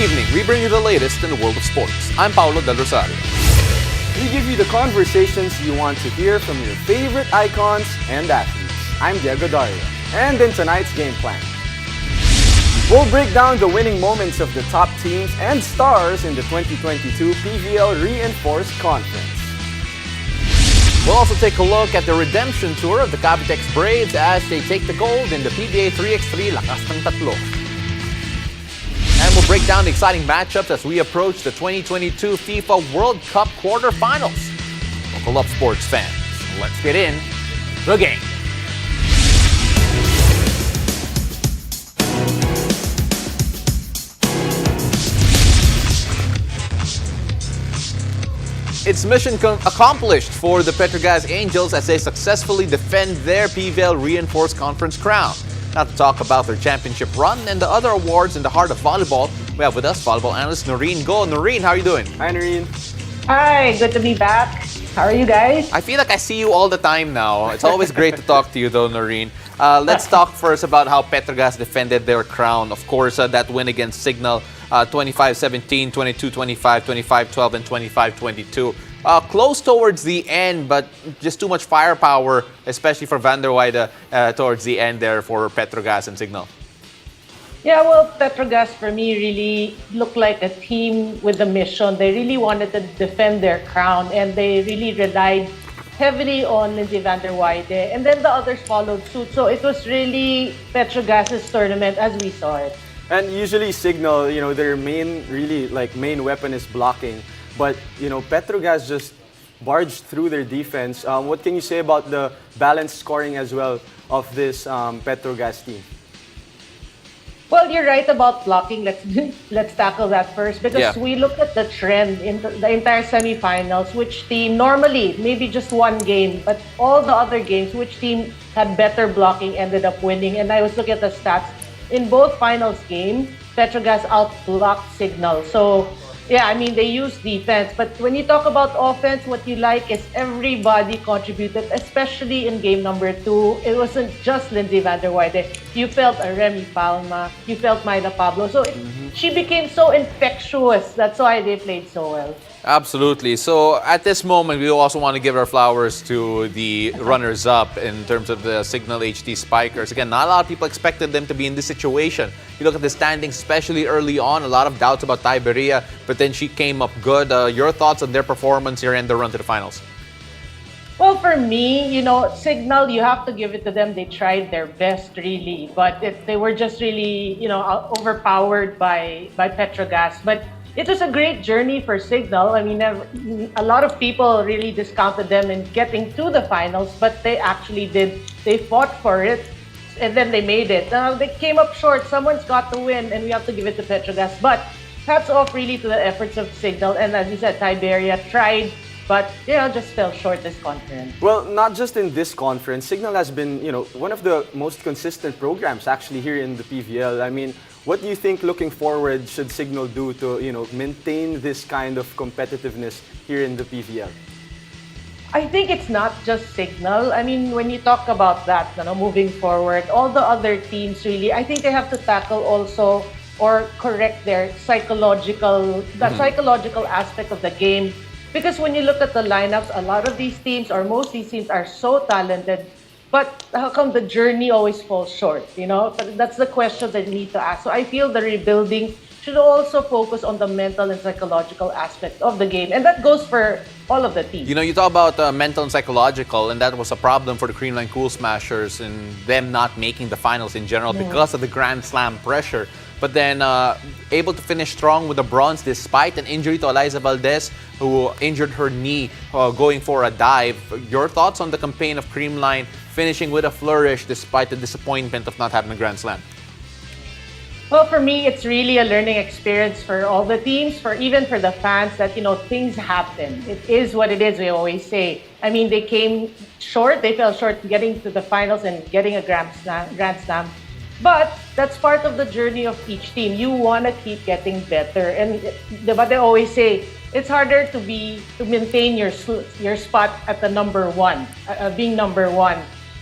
evening, we bring you the latest in the world of sports. I'm Paulo Del Rosario. We give you the conversations you want to hear from your favorite icons and athletes. I'm Diego Dario. And in tonight's game plan, we'll break down the winning moments of the top teams and stars in the 2022 PVL Reinforced Conference. We'll also take a look at the redemption tour of the Cavitex Braves as they take the gold in the PBA 3x3 Lakas ng Tatlo. And we'll break down the exciting matchups as we approach the 2022 FIFA World Cup quarterfinals. Buckle up, sports fans. Let's get in the game. It's mission accomplished for the Petro Gazz Angels as they successfully defend their PVL Reinforced Conference crown. Now to talk about their championship run and the other awards in the heart of volleyball, we have with us volleyball analyst Noreen Go. Noreen, how are you doing? Hi, Noreen. Hi, good to be back. How are you guys? I feel like I see you all the time now. It's always great to talk to you though, Noreen. Let's talk first about how Petro Gazz defended their crown. Of course, that win against Signal 25-17, 22-25, 25-12, and 25-22. Close towards the end, but just too much firepower, especially for Van der Weide towards the end there for Petro Gazz and Signal. Yeah, well, Petro Gazz for me really looked like a team with a mission. They really wanted to defend their crown, and they really relied heavily on Lindsay Van der Weide, and then the others followed suit. So it was really Petro Gazz's tournament as we saw it. And usually Signal, their main weapon is blocking. But, Petro Gazz just barged through their defense. What can you say about the balanced scoring as well of this Petro Gazz team? Well, you're right about blocking. Let's tackle that first because we looked at the trend in the entire semifinals. Which team normally maybe just one game, but all the other games, which team had better blocking ended up winning. And I was looking at the stats in both finals games. Petro Gazz outblocked Signal. So yeah, I mean, they use defense. But when you talk about offense, what you like is everybody contributed, especially in game number 2. It wasn't just Lindsay Van der Weide. You felt a Remy Palma. You felt Myla Pablo. So she became so infectious. That's why they played so well. Absolutely. So at this moment, we also want to give our flowers to the runners-up in terms of the Signal HT Spikers. Again, not a lot of people expected them to be in this situation. You look at the standings, especially early on, a lot of doubts about Tiberia, but then she came up good. Your thoughts on their performance here and the run to the finals? Well, for me, Signal, you have to give it to them. They tried their best, really. But they were just really, overpowered by Petro Gazz. But it was a great journey for Signal. I mean, a lot of people really discounted them in getting to the finals, but they actually did. They fought for it, and then they made it. They came up short. Someone's got to win, and we have to give it to Petro Gazz. But hats off really to the efforts of Signal. And as you said, Tiberia tried, but just fell short this conference. Well, not just in this conference. Signal has been, one of the most consistent programs actually here in the PVL. I mean, what do you think looking forward should Signal do to, maintain this kind of competitiveness here in the PVL? I think it's not just Signal. I mean, when you talk about that, moving forward, all the other teams really, I think they have to tackle also or correct their psychological aspect of the game. Because when you look at the lineups, a lot of these teams or most of these teams are so talented, but how come the journey always falls short? That's the question that you need to ask. So I feel the rebuilding should also focus on the mental and psychological aspect of the game. And that goes for all of the teams. You talk about mental and psychological, and that was a problem for the Creamline Cool Smashers and them not making the finals in general because of the Grand Slam pressure. But then able to finish strong with a bronze despite an injury to Eliza Valdez, who injured her knee going for a dive. Your thoughts on the campaign of Creamline finishing with a flourish despite the disappointment of not having a Grand Slam? Well, for me, it's really a learning experience for all the teams, even for the fans, that, things happen. It is what it is, we always say. I mean, they came short, they fell short getting to the finals and getting a Grand Slam. But that's part of the journey of each team. You want to keep getting better. And but they always say, it's harder to maintain your spot at the number one, being number one.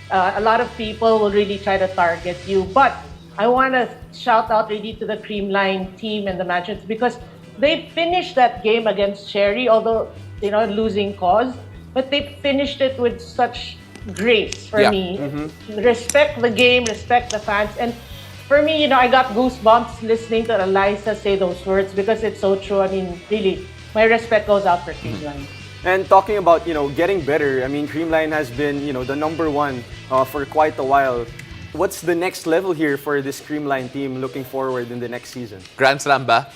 A lot of people will really try to target you. But I want to shout out really to the Creamline team and the management because they finished that game against Cherry, although losing cause, but they finished it with such grace for Yeah. me. Respect the game, respect the fans, and for me, I got goosebumps listening to Eliza say those words because it's so true. I mean, really, my respect goes out for Creamline. And talking about, getting better, I mean, Creamline has been, the number one for quite a while. What's the next level here for this Creamline team looking forward in the next season? Grand Slam ba?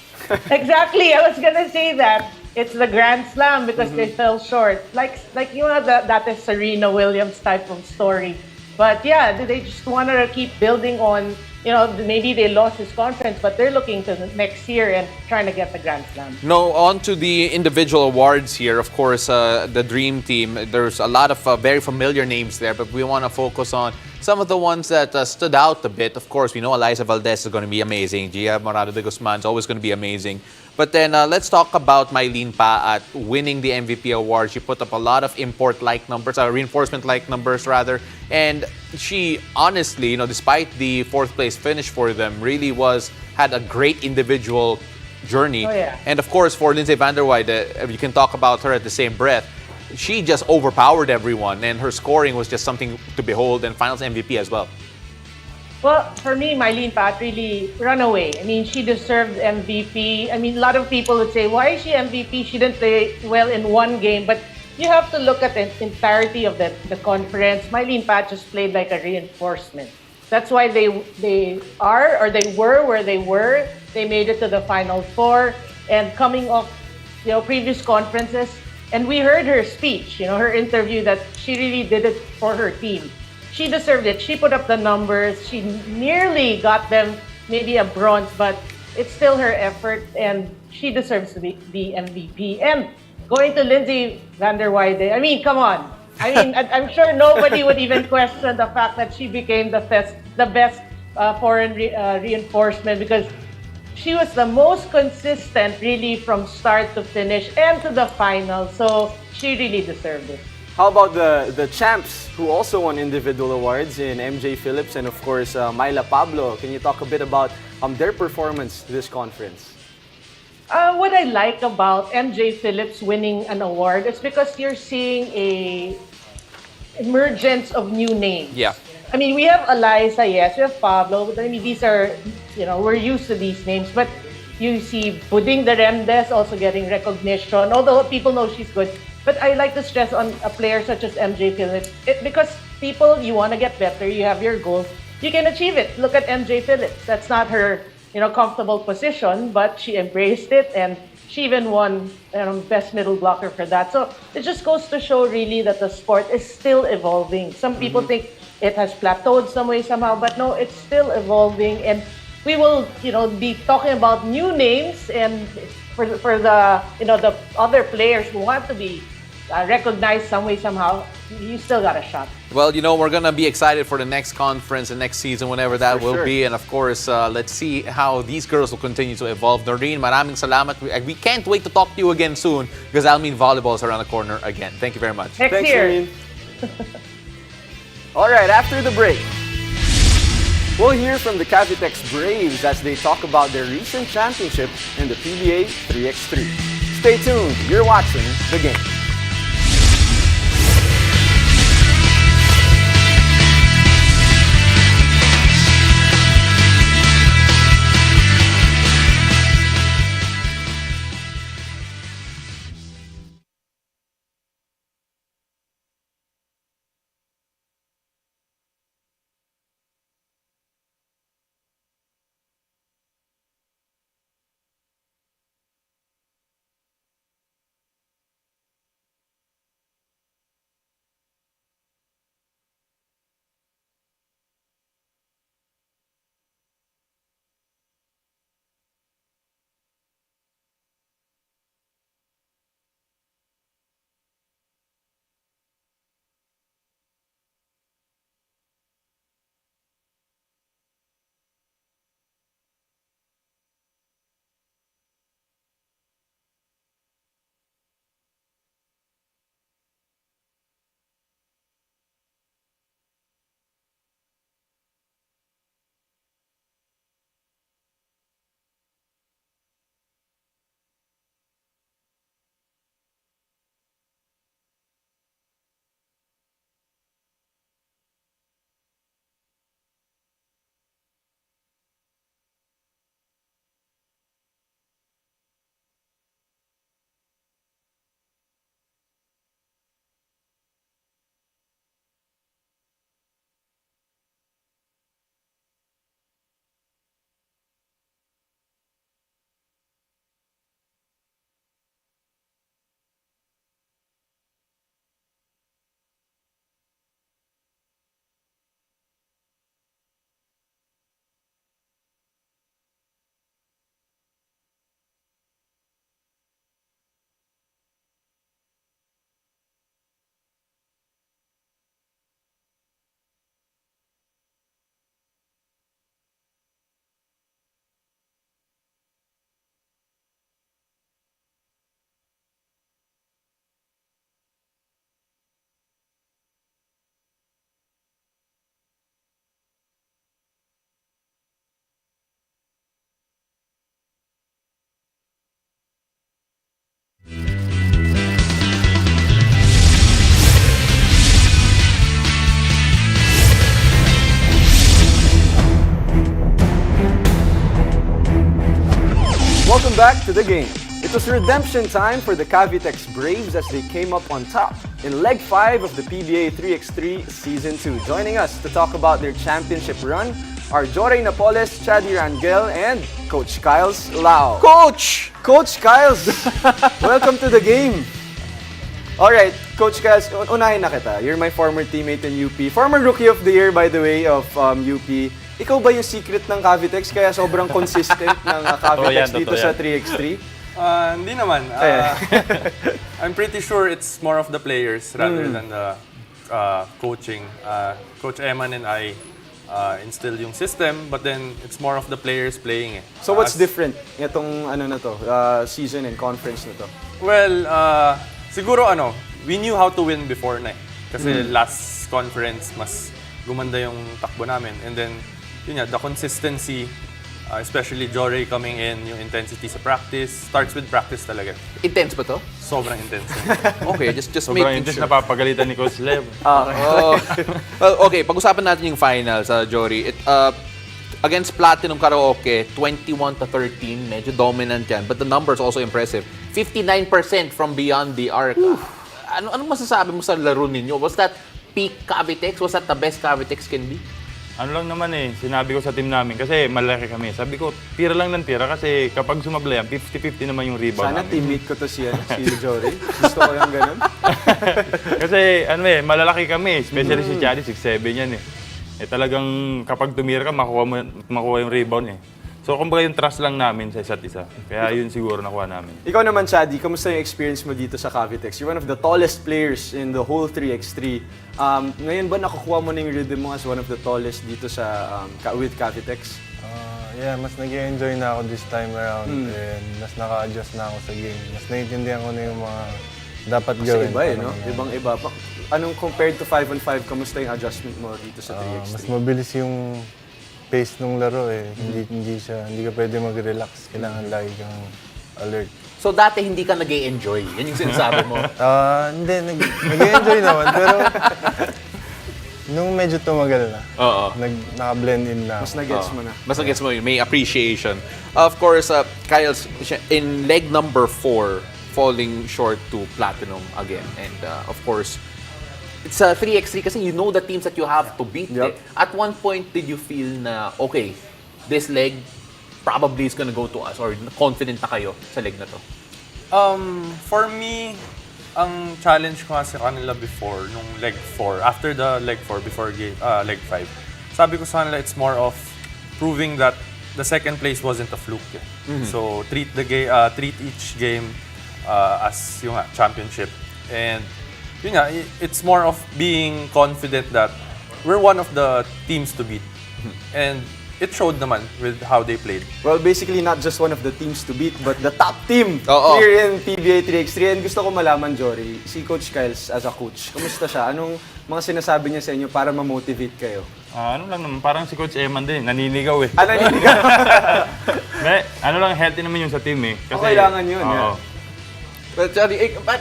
Exactly. I was gonna say that it's the Grand Slam because they fell short. Like that is Serena Williams type of story. But yeah, they just want to keep building on. Maybe they lost this conference, but they're looking to the next year and trying to get the Grand Slam. No, on to the individual awards here. Of course, the Dream Team, there's a lot of very familiar names there, but we want to focus on some of the ones that stood out a bit. Of course, we know Eliza Valdez is going to be amazing. Gia Morado de Guzman is always going to be amazing. But then let's talk about Mylene Pa at winning the MVP award. She put up a lot of import-like numbers, reinforcement-like numbers rather. And she honestly, despite the fourth place finish for them, really had a great individual journey. Oh, yeah. And of course, for Lindsay van der Weide, you can talk about her at the same breath. She just overpowered everyone, and her scoring was just something to behold, and finals MVP as well. Well, for me, Mylene Pat really run away. I mean, she deserved MVP. I mean, a lot of people would say, why is she MVP? She didn't play well in one game. But you have to look at the entirety of the conference. Mylene Pat just played like a reinforcement. That's why they were where they were. They made it to the Final Four. And coming off, previous conferences, and we heard her speech, her interview that she really did it for her team. She deserved it. She put up the numbers. She nearly got them maybe a bronze, but it's still her effort, and she deserves to be the MVP. And going to Lindsay van der Weide, I mean, come on. I mean, I'm sure nobody would even question the fact that she became the best foreign reinforcement because she was the most consistent, really, from start to finish and to the final. So she really deserved it. How about the champs who also won individual awards in MJ Phillips and of course Myla Pablo? Can you talk a bit about their performance this conference? What I like about MJ Phillips winning an award is because you're seeing a emergence of new names. Yeah. I mean, we have Eliza, yes, we have Pablo, but I mean, these are, we're used to these names, but you see Buding de Remdes also getting recognition, although people know she's good. But I like to stress on a player such as MJ Phillips, because people, you want to get better, you have your goals, you can achieve it. Look at MJ Phillips. That's not her, comfortable position, but she embraced it and she even won best middle blocker for that. So it just goes to show really that the sport is still evolving. Some people think it has plateaued some way somehow, but no, it's still evolving, and we will, be talking about new names and for the the other players who want to be recognized some way somehow. You still got a shot. Well, we're going to be excited for the next conference and next season, whenever that will be. And of course, let's see how these girls will continue to evolve. Noreen, maraming salamat. We can't wait to talk to you again soon because Almin Volleyball is around the corner again. Thank you very much. Next Thanks, year. Noreen. All right, after the break, we'll hear from the Cavitex Braves as they talk about their recent championship in the PBA 3x3. Stay tuned. You're watching The Game. Welcome back to the game. It was redemption time for the Cavitex Braves as they came up on top in Leg 5 of the PBA 3x3 Season 2. Joining us to talk about their championship run are Jory Napoles, Chadi Rangel, and Coach Kyles Lau. Coach! Coach Kyles, welcome to the game. Alright, Coach Kyles, unahin na kita. You're my former teammate in UP. Former Rookie of the Year, by the way, of UP. Ikaw ba yung secret ng Cavitex kaya sobrang consistent ng Cavitex dito sa 3x3? Hindi naman. I'm pretty sure it's more of the players rather than the coaching. Coach Eman and I instill yung system, but then it's more of the players playing. So what's different itong season and conference na to? Well, siguro we knew how to win before na eh. Kasi last conference mas gumanda yung takbo namin, and then yun the consistency, especially Jory coming in, yung intensity sa practice, starts with practice talaga. Intense ba to? Sobrang intense. Okay, just Sobrang making intense, sure. napapagalitan ni Coach Lev. Oh. Well, okay, pag-usapan natin yung finals, Jory. Against Platinum Karaoke, 21-13, medyo dominant yan. But the numbers also impressive. 59% from beyond the arc. Ano masasabi mo sa laro ninyo? Was that peak Cavitex? Was that the best Cavitex can be? Ano lang naman sinabi ko sa team namin kasi malaki kami. Sabi ko, tira lang ng tira kasi kapag sumabla yan, 50-50 naman yung rebound Sana namin. teammate ko to si Jory. Gusto ko yung ganun. Kasi malalaki kami, especially si Chadi, 6'7 yan talagang kapag tumira ka, makuha yung rebound So kumbaga yung trust lang namin sa isa't isa. Kaya yun siguro nakuha namin. Ikaw naman, Chadi, kamusta yung experience mo dito sa Cavitex? You're one of the tallest players in the whole 3x3. Ngayon ba nakukuha mo na yung rhythm mo as one of the tallest dito with Cavitex? Yeah, mas nag-enjoy na ako this time around and mas naka-adjust na ako sa game. Mas naiintindihan ko na yung mga dapat gawin. Kasi iba no? Ibang-iba. Anong compared to 5-on-5, kamusta yung adjustment mo dito sa 3x3? Mas mabilis yung pace ng laro Hindi ka pwede mag-relax. Kailangan lagi kang alert. So dati hindi ka nag-e-enjoy. Yan yung sinasabi mo. Hindi, nag-enjoy naman. Pero nung medyo tumagal na, naka-blend in na. Mas na-gets mo na. Mas nag-gets mo yun, may appreciation. Of course, Kyles, in leg number 4, falling short to Platinum again. And of course, it's a 3x3 kasi you know the teams that you have to beat. Yep. At one point, did you feel na, okay, this leg probably is gonna go to us, or confident na kayo sa leg na to? For me, ang challenge ko sa kanila before, nung leg 4, after the leg 4, before leg 5, sabi ko sa kanila, it's more of proving that the second place wasn't a fluke. So, treat each game as yung championship. And yun it's more of being confident that we're one of the teams to beat. And it showed naman with how they played. Well, basically not just one of the teams to beat, but the top team Oo. here in PBA 3x3. And gusto ko malaman, Jory, si Coach Kyles as a coach, kamusta siya? Anong mga sinasabi niya sa inyo para ma-motivate kayo? Ano lang naman, parang si Coach Eman din, naninigaw healthy naman yung sa team Kasi, kailangan yun, oo. But,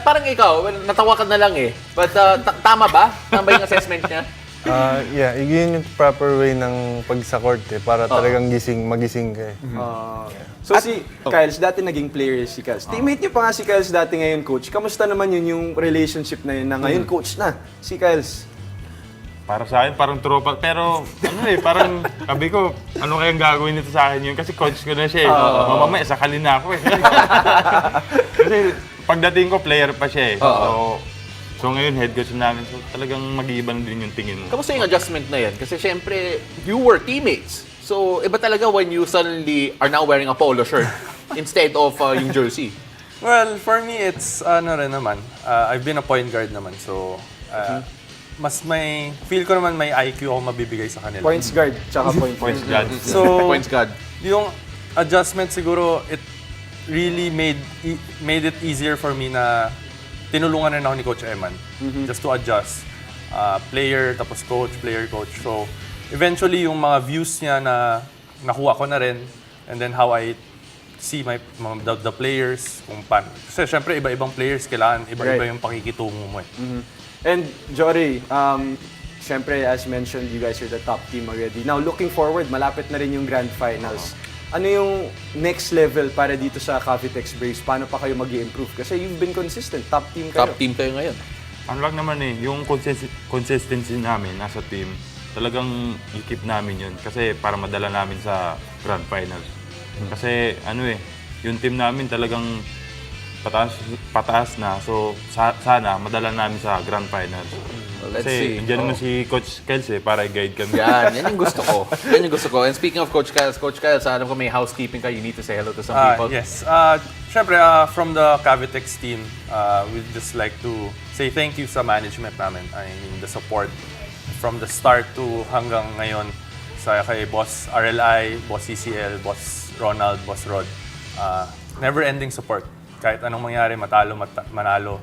parang ikaw, natawa ka na lang But tama ba? Tama ba yung assessment niya? Yeah, yun yung proper way ng pag sa court para talagang magising ka So si Kyles, dati naging player si Kyles. Teammate niyo pa nga si Kyles dati, ngayon coach. Kamusta naman yun yung relationship na yun na ngayon coach na si Kyles? Para sa akin, parang tropa. Pero, parang sabi ko, ano kayang gagawin nito sa akin yun? Kasi coach ko na siya Mamamaya, sakalin na ako Kasi pagdating ko, player pa siya So ngayon, head coach namin. So talagang mag-iiba na din yung tingin mo. Kamusta yung adjustment na yan? Kasi syempre, you were teammates. So, iba talaga when you suddenly are now wearing a polo shirt instead of yung jersey. Well, for me, it's rin naman. I've been a point guard naman. So, feel ko naman may IQ ako mabibigay sa kanila. Points guard, tsaka Points guard. So, Points guard. yung adjustment siguro, it really made it easier for me na tinulungan rin ako ni Coach Eman just to adjust. Player, tapos coach, player, coach. So, eventually, yung mga views niya na nakuha ko na rin, and then how I see the players, kung paano. Kasi syempre, iba-ibang players, kailangan iba-iba yung pakikitungo mo And Jory, syempre as mentioned, you guys are the top team already. Now looking forward, malapit na rin yung Grand Finals. ano yung next level para dito sa Cavitex Braves? Paano pa kayo mag-i-improve? Kasi you've been consistent, top team kayo. Top team kayo ngayon. Ano lang naman yung consistency namin nasa team, talagang i-keep namin yun. Kasi para madala namin sa Grand Finals. Kasi yung team namin talagang pataas na. So sana madala namin sa Grand Finals. Let's see. Kasi dyan naman si Coach Kels para i-guide kami. Yan yung gusto ko. Yan yung gusto ko. And speaking of Coach Kels, alam ko may housekeeping ka. You need to say hello to some people. Yes. Syempre, from the Cavitex team, we'd just like to say thank you sa management namin. I mean, the support from the start to hanggang ngayon sa kay Boss RLI, Boss CCL, Boss Ronald, Boss Rod. Never-ending support. Kahit anong mangyari, matalo, manalo,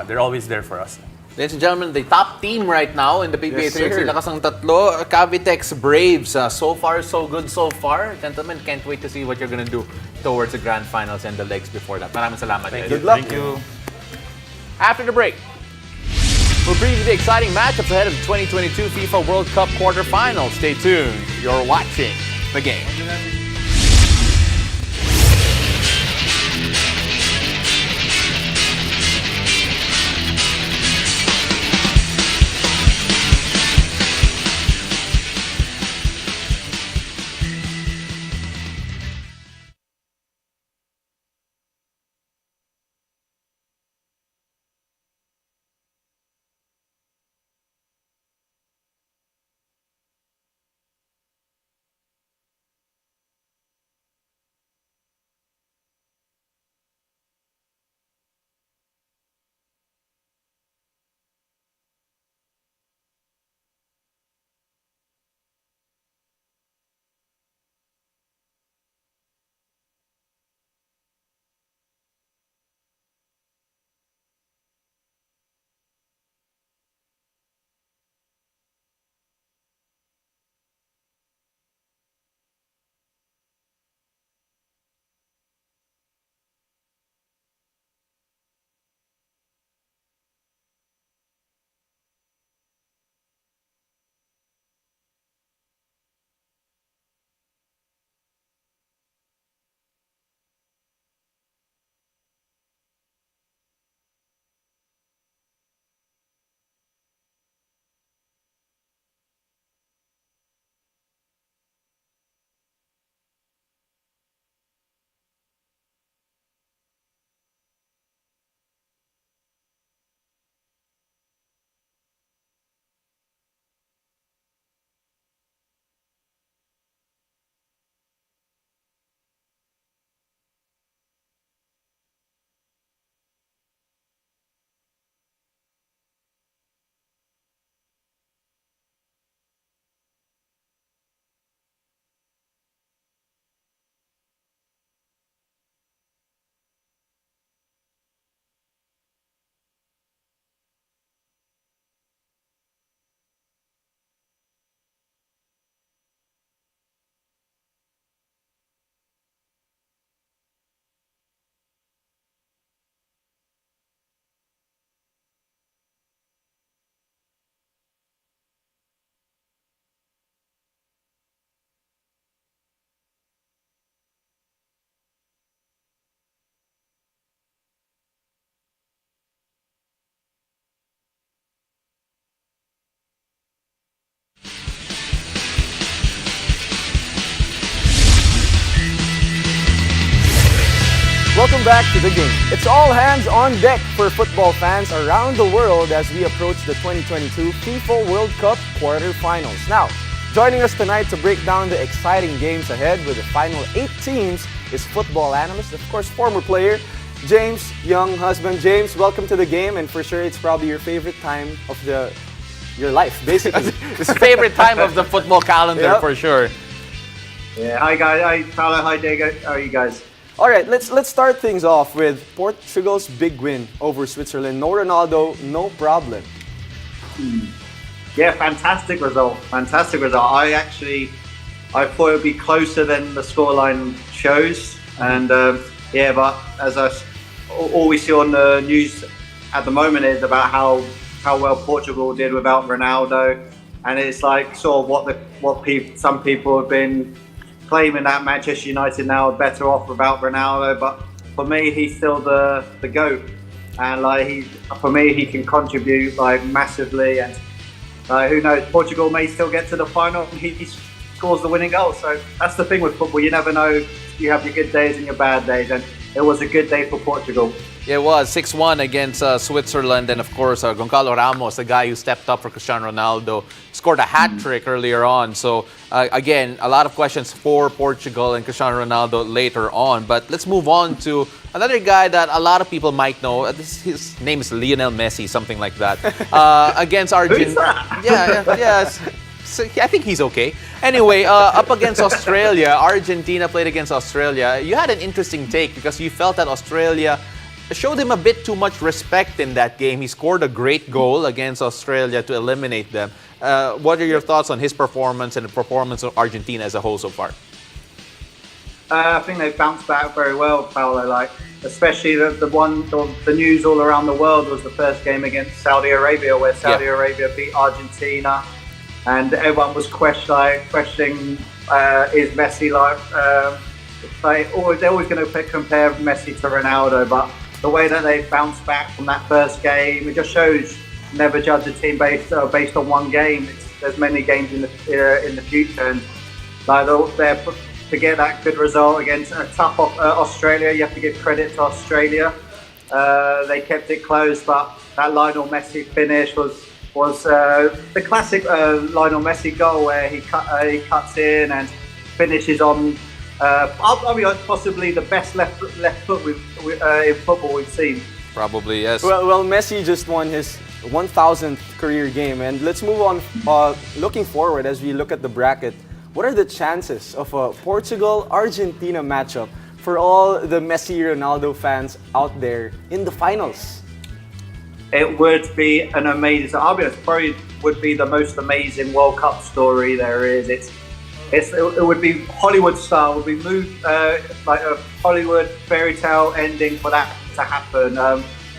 they're always there for us. Ladies and gentlemen, the top team right now in the PBA Yes, 3x3 sir. lakas ang tatlo, Cavitex Braves. So far, so good so far. Gentlemen, can't wait to see what you're gonna do towards the grand finals and the legs before that. Maraming salamat. Guys. Good luck. Thank you. After the break, we'll preview the exciting matchups ahead of the 2022 FIFA World Cup quarterfinals. Stay tuned. You're watching the game. Welcome back to the game. It's all hands on deck for football fans around the world as we approach the 2022 FIFA World Cup quarterfinals. Now, joining us tonight to break down the exciting games ahead with the final 8 teams is football analyst, of course, former player, James Younghusband. James, welcome to the game, and for sure it's probably your favorite time of your life, basically. His favorite time of the football calendar, Yep. for sure. Yeah, hi guys, hi Paolo, hi Diego, how are you guys? All right, let's start things off with Portugal's big win over Switzerland. No Ronaldo, no problem. Yeah, fantastic result, fantastic result. I thought it would be closer than the scoreline shows, and yeah, but as all we see on the news at the moment is about how well Portugal did without Ronaldo, and it's like sort of what some people have been claiming that Manchester United now are better off without Ronaldo, but for me, he's still the GOAT. And like for me, he can contribute like massively. And who knows, Portugal may still get to the final. He scores the winning goal. So that's the thing with football. You never know. You have your good days and your bad days. And it was a good day for Portugal. It was 6-1 against Switzerland, and of course Goncalo Ramos, the guy who stepped up for Cristiano Ronaldo, scored a hat trick earlier on. So again, a lot of questions for Portugal and Cristiano Ronaldo later on. But let's move on to another guy that a lot of people might know. His name is Lionel Messi, something like that. Against Argentina. Yeah. So I think he's okay. Anyway, up against Australia, Argentina played against Australia. You had an interesting take because you felt that Australia showed him a bit too much respect in that game. He scored a great goal against Australia to eliminate them. What are your thoughts on his performance and the performance of Argentina as a whole so far? I think they bounced back very well, Paolo. Like, especially the news all around the world was the first game against Saudi Arabia, where Saudi Arabia beat Argentina, and everyone was questioning is Messi they're always going to compare Messi to Ronaldo, but the way that they bounced back from that first game, it just shows never judge a team based on one game. There's many games in the future, and like to get that good result against a tough Australia, you have to give credit to Australia. They kept it close, but that Lionel Messi finish was the classic Lionel Messi goal where he cuts in and finishes on. I'll be honest, possibly the best left foot in football we've seen. Probably, yes. Well, Messi just won his 1,000th career game, and let's move on. Looking forward, as we look at the bracket, what are the chances of a Portugal-Argentina matchup for all the Messi-Ronaldo fans out there in the finals? It would be an amazing. I'll be honest, probably would be the most amazing World Cup story there is. It would be Hollywood style. It would be moved like a Hollywood fairy tale ending for that to happen.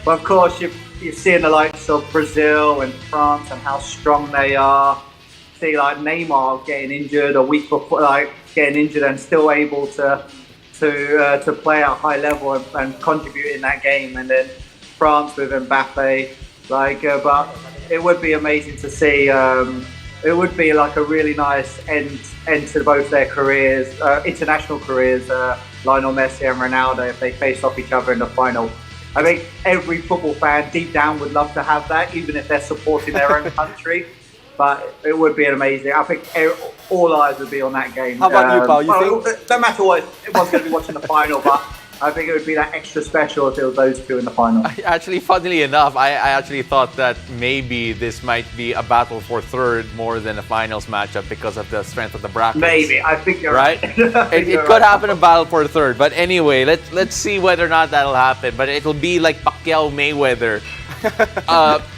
But of course, you're seeing the likes of Brazil and France and how strong they are. See, like Neymar getting injured a week before, like getting injured and still able to play at a high level and contribute in that game. And then France with Mbappe, but it would be amazing to see. It would be like a really nice end to both their careers, international careers, Lionel Messi and Ronaldo, if they face off each other in the final. I think every football fan deep down would love to have that, even if they're supporting their own country. But it would be amazing. I think all eyes would be on that game. How about you, Paul? You think? No matter what, everyone's going to be watching the final, but I think it would be that extra special if it was those two in the final. Actually, funnily enough, I actually thought that maybe this might be a battle for third more than a finals matchup because of the strength of the brackets. Maybe. I think you're right. It could happen a battle for third. But anyway, let's see whether or not that'll happen. But it'll be like Pacquiao Mayweather.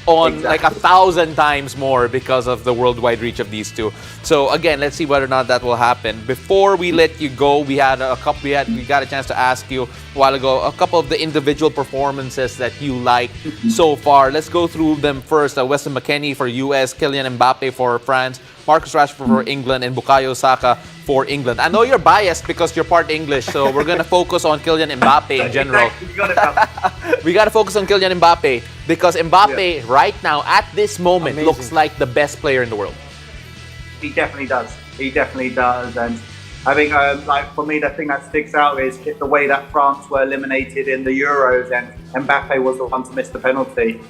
On exactly. like 1,000 times more because of the worldwide reach of these two. So again, let's see whether or not that will happen. Before we let you go, we got a chance to ask you a while ago a couple of the individual performances that you like so far. Let's go through them first. Weston McKennie for US, Kylian Mbappe for France, Marcus Rashford for England, and Bukayo Saka for England. I know you're biased because you're part English, so we're gonna focus on Kylian Mbappe in general. We gotta focus on Kylian Mbappe because Mbappe right now at this moment looks like the best player in the world. He definitely does. And I think, for me, the thing that sticks out is the way that France were eliminated in the Euros, and Mbappe was the one to miss the penalty.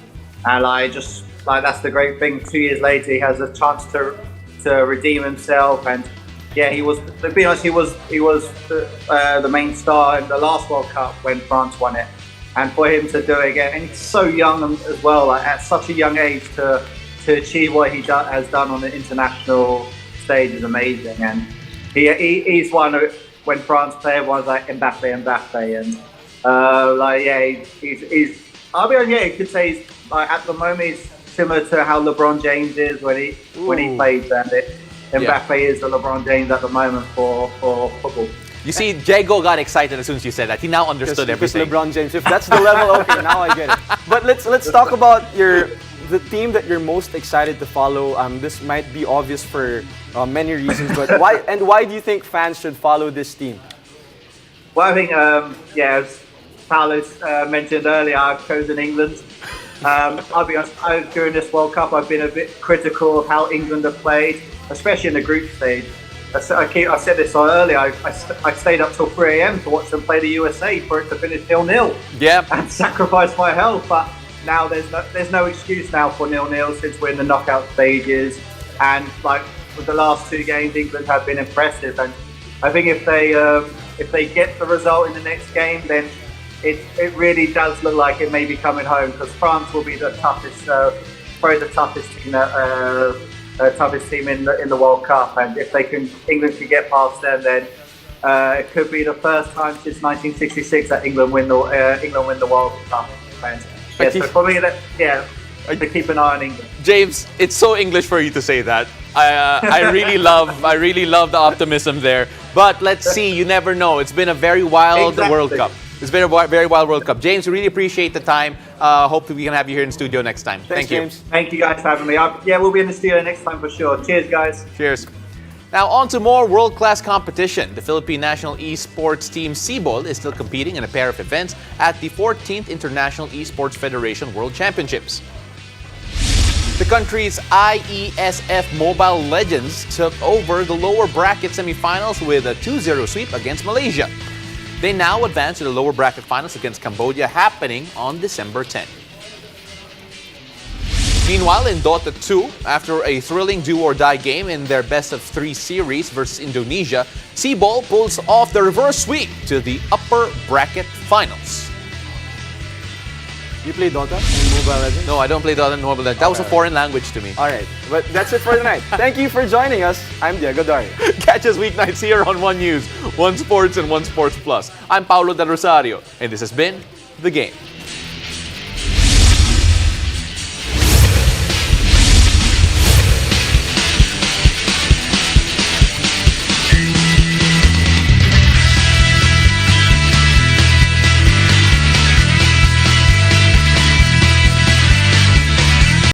And that's the great thing. 2 years later, he has a chance to redeem himself. And yeah, he was. To be honest, he was the main star in the last World Cup when France won it. And for him to do it again, and he's so young as well, at such a young age to achieve what he has done on the international stage is amazing. And he's one of, when France played, everyone's like Mbappe, and he's. I'll be honest, you could say he's, at the moment he's similar to how LeBron James is when he plays, and Mbappe is the LeBron James at the moment for football. You see, Diego got excited as soon as you said that. He now understood everything. Because LeBron James, if that's the level, okay, now I get it. But let's talk about the team that you're most excited to follow. This might be obvious for Many reasons, but why do you think fans should follow this team? Well, I think, as Paolo's mentioned earlier, I've chosen England. I'll be honest, during this World Cup, I've been a bit critical of how England have played, especially in the group stage. I said this earlier, I stayed up till 3 a.m. to watch them play the USA for it to finish 0-0. Yeah. And sacrifice my health, but now there's no excuse now for 0-0 since we're in the knockout stages. And like with the last 2 games, England have been impressive. And I think if they get the result in the next game, then it really does look like it may be coming home, because France will be the toughest, probably the toughest team in the World Cup. And if England can get past them, then it could be the first time since 1966 that England win the World Cup. And so for me, to keep an eye on England. James, it's so English for you to say that. I really love the optimism there. But let's see, you never know. It's been a very wild World Cup. It's been a very wild World Cup. James, we really appreciate the time. Hopefully we can have you here in the studio next time. Thanks, Thank you. James. Thank you guys for having me. We'll be in the studio next time for sure. Cheers, guys. Cheers. Now on to more world-class competition. The Philippine national esports team Cebol is still competing in a pair of events at the 14th International Esports Federation World Championships. The country's IESF Mobile Legends took over the lower bracket semifinals with a 2-0 sweep against Malaysia. They now advance to the lower bracket finals against Cambodia, happening on December 10. Meanwhile, in Dota 2, after a thrilling do-or-die game in their best-of-3 series versus Indonesia, Cebol pulls off the reverse sweep to the upper bracket finals. You play Dota and Mobile Legends? No, I don't play Dota and Mobile Legends. That was a foreign language to me. All right, but that's it for tonight. Thank you for joining us. I'm Diego Dario. Catch us weeknights here on One News, One Sports, and One Sports Plus. I'm Paulo Del Rosario, and this has been The Game.